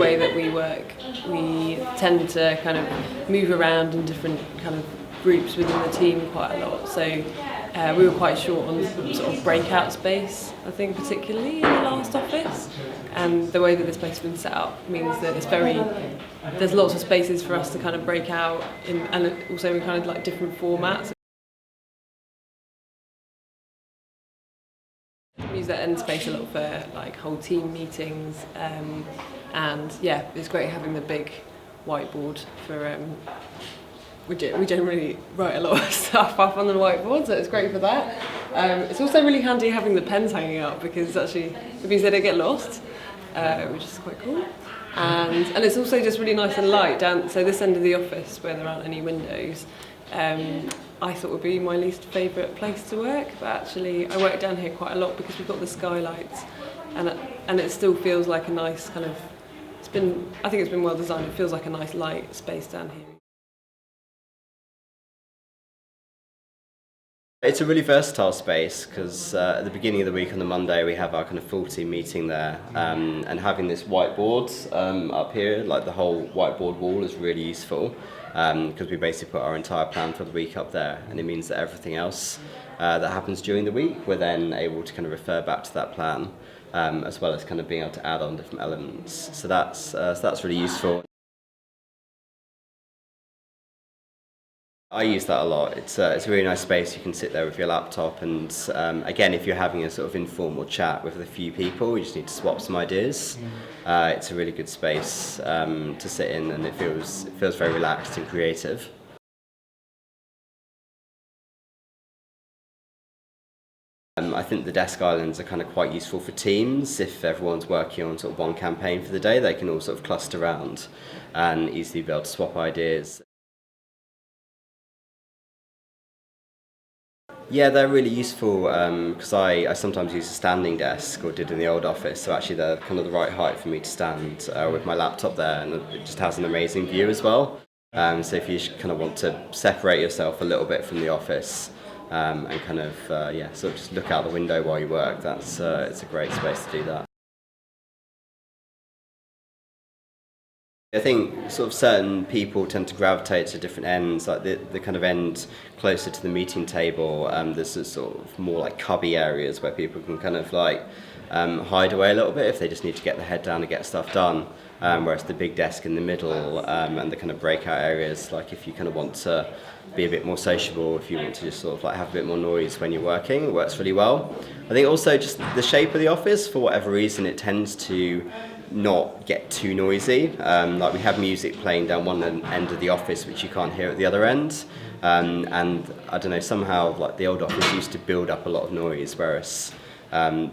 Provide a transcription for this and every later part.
way that we work, we tend to kind of move around in different kind of groups within the team quite a lot. So we were quite short on sort of breakout space, I think, particularly in the last office. And the way that this place has been set up means that there's lots of spaces for us to kind of break out in, and also in kind of like different formats. We use that end space a lot for like whole team meetings, and yeah, it's great having the big whiteboard for. We generally write a lot of stuff up on the whiteboard, so it's great for that. It's also really handy having the pens hanging up because actually it means they don't get lost, which is quite cool. And it's also just really nice and light down. So this end of the office where there aren't any windows, I thought would be my least favourite place to work, but actually I work down here quite a lot because we've got the skylights, and it still feels like a nice kind of. I think it's been well designed. It feels like a nice light space down here. It's a really versatile space because at the beginning of the week on the Monday we have our kind of full team meeting there, and having this whiteboard up here, like the whole whiteboard wall, is really useful because we basically put our entire plan for the week up there, and it means that everything else that happens during the week we're then able to kind of refer back to that plan, as well as kind of being able to add on different elements. So that's really useful. I use that a lot. It's a really nice space. You can sit there with your laptop, and again, if you're having a sort of informal chat with a few people, you just need to swap some ideas. It's a really good space to sit in, and it feels very relaxed and creative. I think the desk islands are kind of quite useful for teams. If everyone's working on sort of one campaign for the day, they can all sort of cluster around and easily be able to swap ideas. Yeah, they're really useful because I sometimes use a standing desk, or did in the old office, so actually they're kind of the right height for me to stand with my laptop there, and it just has an amazing view as well. So if you kind of want to separate yourself a little bit from the office and kind of sort of just look out the window while you work, it's a great space to do that. I think sort of certain people tend to gravitate to different ends, like the kind of end closer to the meeting table. There's a sort of more like cubby areas where people can kind of like hide away a little bit if they just need to get their head down and get stuff done. Whereas the big desk in the middle and the kind of breakout areas, like if you kind of want to be a bit more sociable, if you want to just sort of like have a bit more noise when you're working, it works really well. I think also just the shape of the office, for whatever reason, it tends to not get too noisy. Like we have music playing down one end of the office which you can't hear at the other end, and I don't know, somehow like the old office used to build up a lot of noise, whereas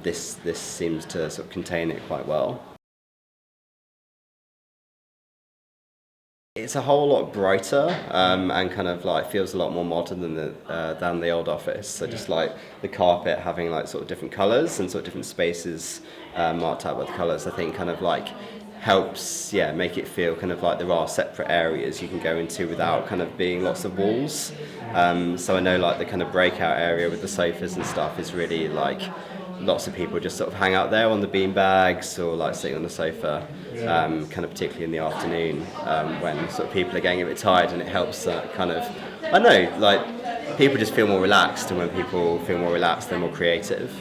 this seems to sort of contain it quite well. It's a whole lot brighter and kind of like feels a lot more modern than the old office. So just like the carpet having like sort of different colours and sort of different spaces marked out by the colours, I think kind of like helps make it feel kind of like there are separate areas you can go into without kind of being lots of walls. So I know like the kind of breakout area with the sofas and stuff is really like lots of people just sort of hang out there on the bean bags or like sitting on the sofa, kind of particularly in the afternoon when sort of people are getting a bit tired, and it helps kind of, I don't know, like people just feel more relaxed, and when people feel more relaxed they're more creative.